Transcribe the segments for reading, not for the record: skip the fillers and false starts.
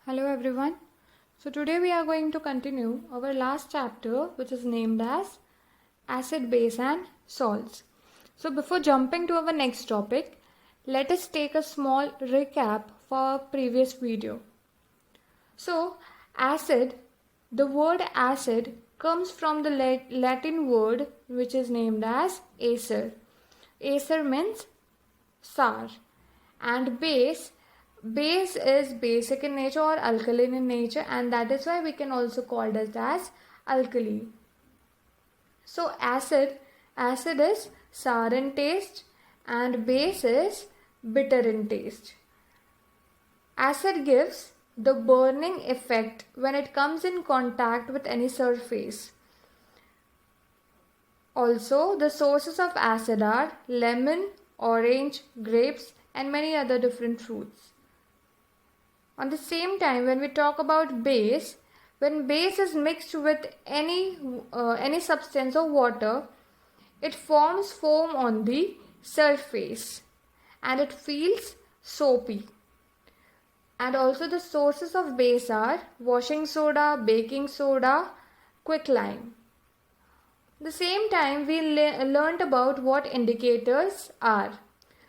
Hello everyone. So today we are going to continue our last chapter, which is named as acid, base and salts. So before jumping to our next topic, let us take a small recap for our previous video. So acid, the word acid comes from the Latin word which is named as acer. Acer means sour, and base is basic in nature or alkaline in nature, and that is why we can also call it as alkali. So acid is sour in taste and base is bitter in taste. Acid gives the burning effect when it comes in contact with any surface. Also, the sources of acid are lemon, orange, grapes and many other different fruits. On the same time, when we talk about base, when base is mixed with any substance or water, it forms foam on the surface and it feels soapy. And also the sources of base are washing soda, baking soda, quicklime. At the same time, we learnt about what indicators are.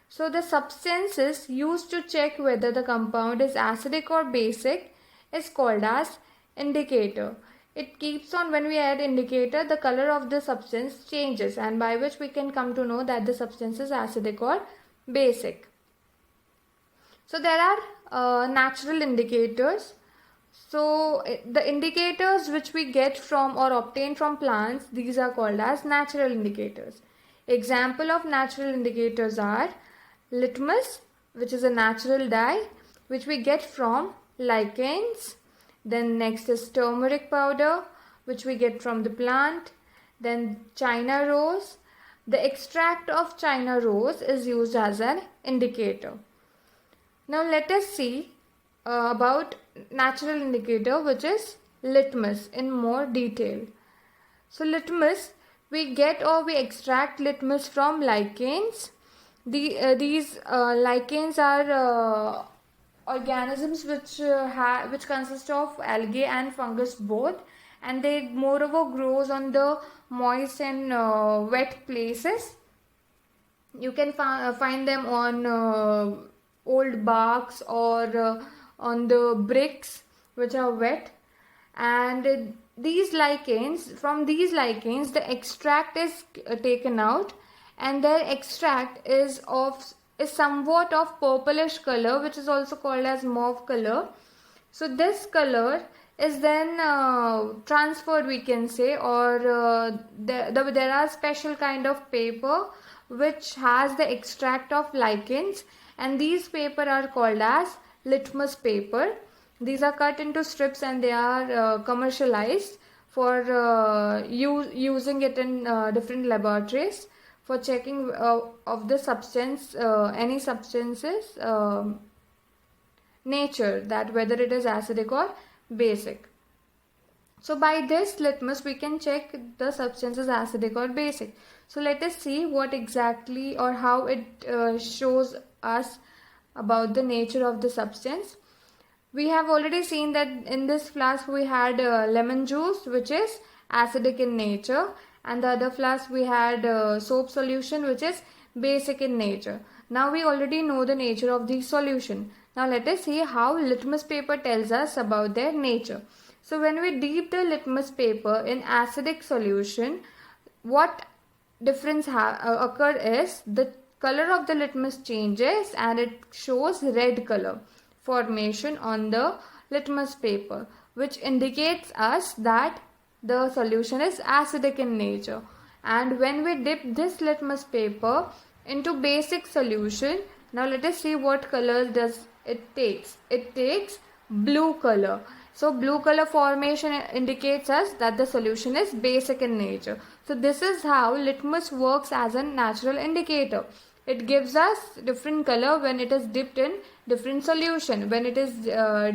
So the substances used to check whether the compound is acidic or basic is called as indicator. It keeps on, when we add indicator, the color of the substance changes, and by which we can come to know that the substance is acidic or basic. So there are natural indicators. So the indicators which we get from or obtain from plants, these are called as natural indicators. Example of natural indicators are litmus, which is a natural dye which we get from lichens. Then next is turmeric powder, which we get from the plant. Then China rose. The extract of China rose is used as an indicator. Now let us see about natural indicator, which is litmus, in more detail. So litmus, we get or we extract litmus from lichens. These lichens are organisms which consist of algae and fungus both, and they moreover grows on the moist and wet places. You can find them on old barks or on the bricks which are wet, and from these lichens the extract is taken out, and their extract is somewhat of purplish color, which is also called as mauve color. So this color is then transferred, we can say, or there are special kind of paper which has the extract of lichens, and these paper are called as litmus paper. These are cut into strips and they are commercialized for using it in different laboratories for checking of the substance, any substances nature, that whether it is acidic or basic. So by this litmus we can check the substance is acidic or basic. So let us see what exactly or how it shows us about the nature of the substance. We have already seen that in this flask we had lemon juice, which is acidic in nature, and the other flask we had soap solution, which is basic in nature. Now we already know the nature of the solution. Now let us see how litmus paper tells us about their nature. So when we dip the litmus paper in acidic solution, what difference occur is the color of the litmus changes and it shows red color formation on the litmus paper, which indicates us that the solution is acidic in nature. And when we dip this litmus paper into basic solution, now let us see what color does it takes. It takes blue color. So blue color formation indicates us that the solution is basic in nature. So this is how litmus works as a natural indicator. It gives us different color when it is dipped in different solution. When it is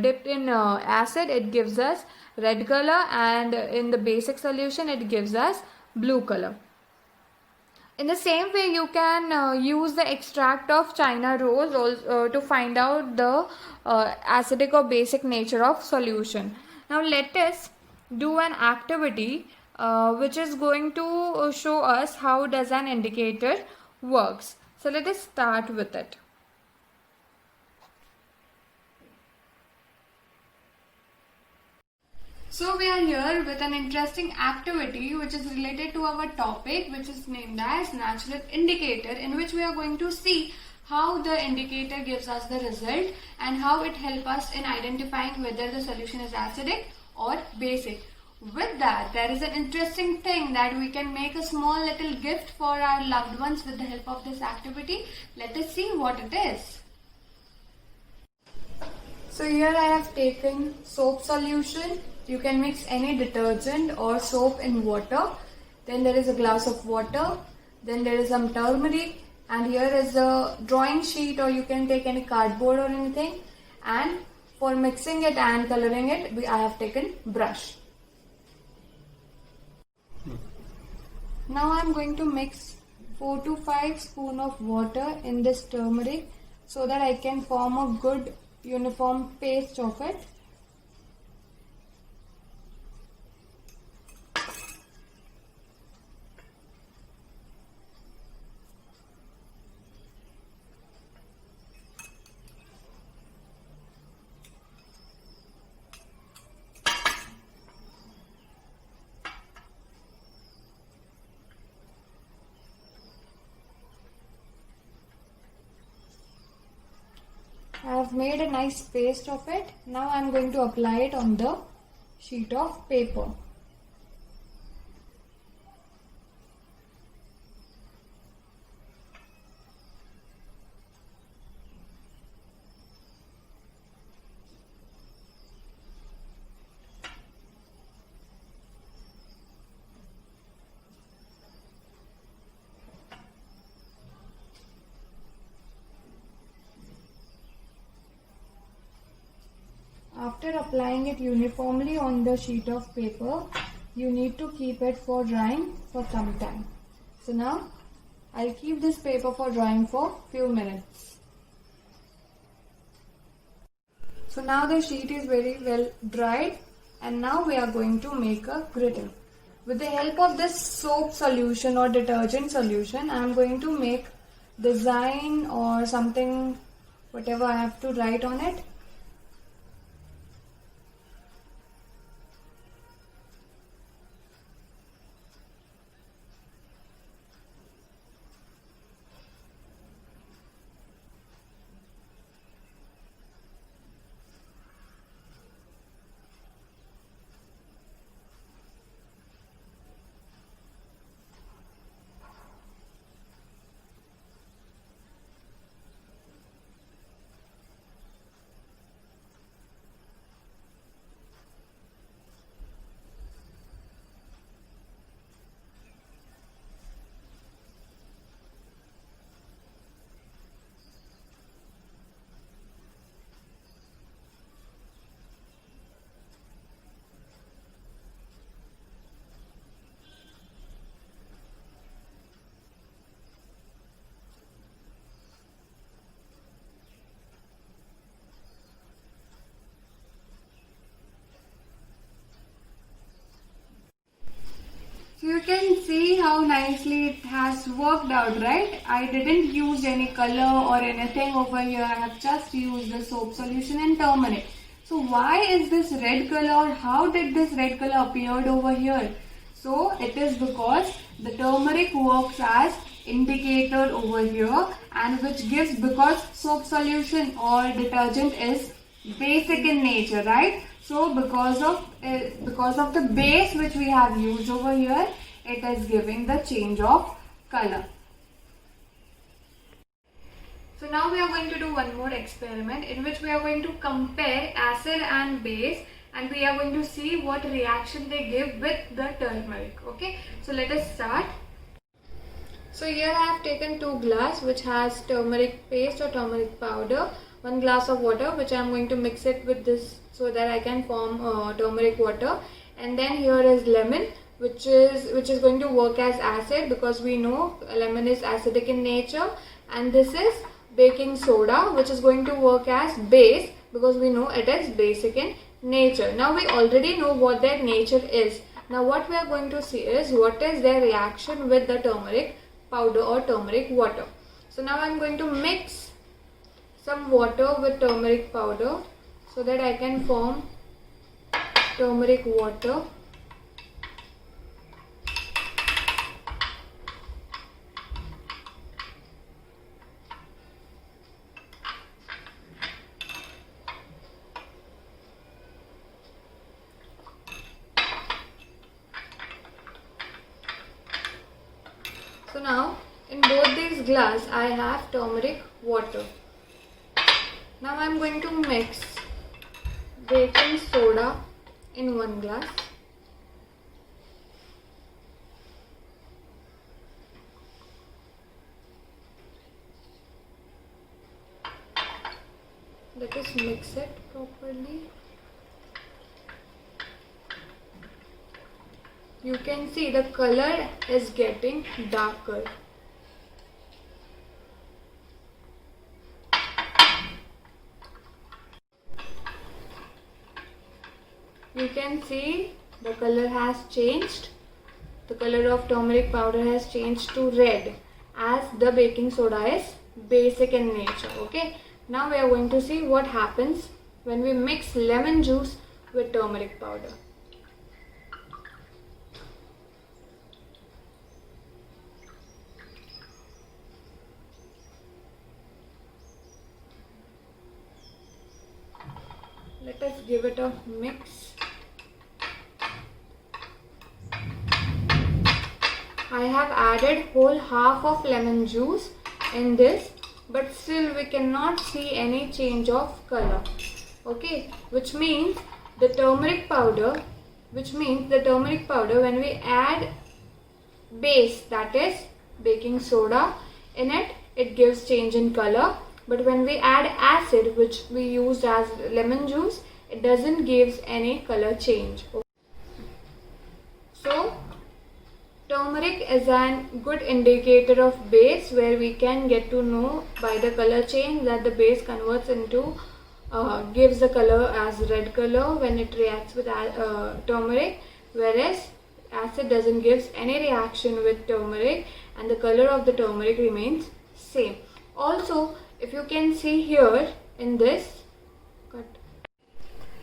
dipped in acid, it gives us red color, and in the basic solution it gives us blue color. In the same way, you can use the extract of China rose also, to find out the acidic or basic nature of solution. Now let us do an activity which is going to show us how does an indicator works. So let us start with it. So we are here with an interesting activity which is related to our topic, which is named as natural indicator, in which we are going to see how the indicator gives us the result and how it helps us in identifying whether the solution is acidic or basic. With that, there is an interesting thing that we can make a small little gift for our loved ones with the help of this activity. Let us see what it is. So here I have taken soap solution. You can mix any detergent or soap in water. Then there is a glass of water. Then there is some turmeric. And here is a drawing sheet, or you can take any cardboard or anything. And for mixing it and coloring it, I have taken brush. Now I am going to mix 4 to 5 spoons of water in this turmeric so that I can form a good uniform paste of it. I have made a nice paste of it. Now I am going to apply it on the sheet of paper. After applying it uniformly on the sheet of paper, you need to keep it for drying for some time. So now, I'll keep this paper for drying for few minutes. So now the sheet is very well dried, and now we are going to make a griddle. With the help of this soap solution or detergent solution, I am going to make design or something, whatever I have to write on it. So you can see how nicely it has worked out, right? I didn't use any color or anything over here. I have just used the soap solution and turmeric. So why is this red color? How did this red color appeared over here? So it is because the turmeric works as indicator over here, and which gives, because soap solution or detergent is basic in nature, right? So because of the base which we have used over here, it is giving the change of color. So now we are going to do one more experiment in which we are going to compare acid and base, and we are going to see what reaction they give with the turmeric. Okay, so let us start. So here I have taken 2 glasses which has turmeric paste or turmeric powder, 1 glass of water which I am going to mix it with this so that I can form turmeric water, and then here is lemon which is going to work as acid, because we know lemon is acidic in nature, and this is baking soda, which is going to work as base, because we know it is basic in nature. Now we already know what their nature is. Now what we are going to see is what is their reaction with the turmeric powder or turmeric water. So now I am going to mix some water with turmeric powder so that I can form turmeric water. So now in both these glass I have turmeric water. Now I am going to mix baking soda in one glass, let us mix it properly. You can see the color is getting darker. You can see the color has changed. The color of turmeric powder has changed to red, as the baking soda is basic in nature. Okay. Now we are going to see what happens when we mix lemon juice with turmeric powder. Let us give it a mix. I have added whole half of lemon juice in this, but still we cannot see any change of color. Okay, which means the turmeric powder, when we add base, that is baking soda, in it, it gives change in color. But when we add acid, which we used as lemon juice, it doesn't give any color change. So turmeric is a good indicator of base, where we can get to know by the color change that the base converts into gives the color as red color when it reacts with turmeric, whereas acid doesn't give any reaction with turmeric and the color of the turmeric remains same. Also, if you can see here in this cut,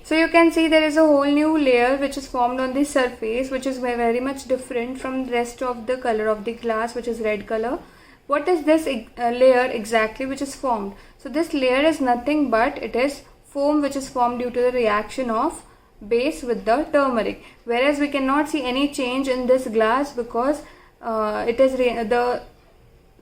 so you can see there is a whole new layer which is formed on the surface, which is very much different from the rest of the color of the glass, which is red color. What is this layer exactly which is formed? So this layer is nothing but it is foam which is formed due to the reaction of base with the turmeric, whereas we cannot see any change in this glass because the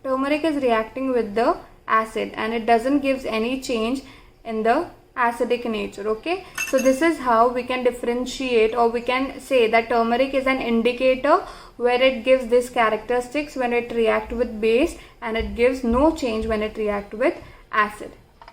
turmeric is reacting with the acid and it doesn't give any change in the acidic nature. Okay, so this is how we can differentiate, or we can say that turmeric is an indicator where it gives this characteristics when it reacts with base and it gives no change when it reacts with acid.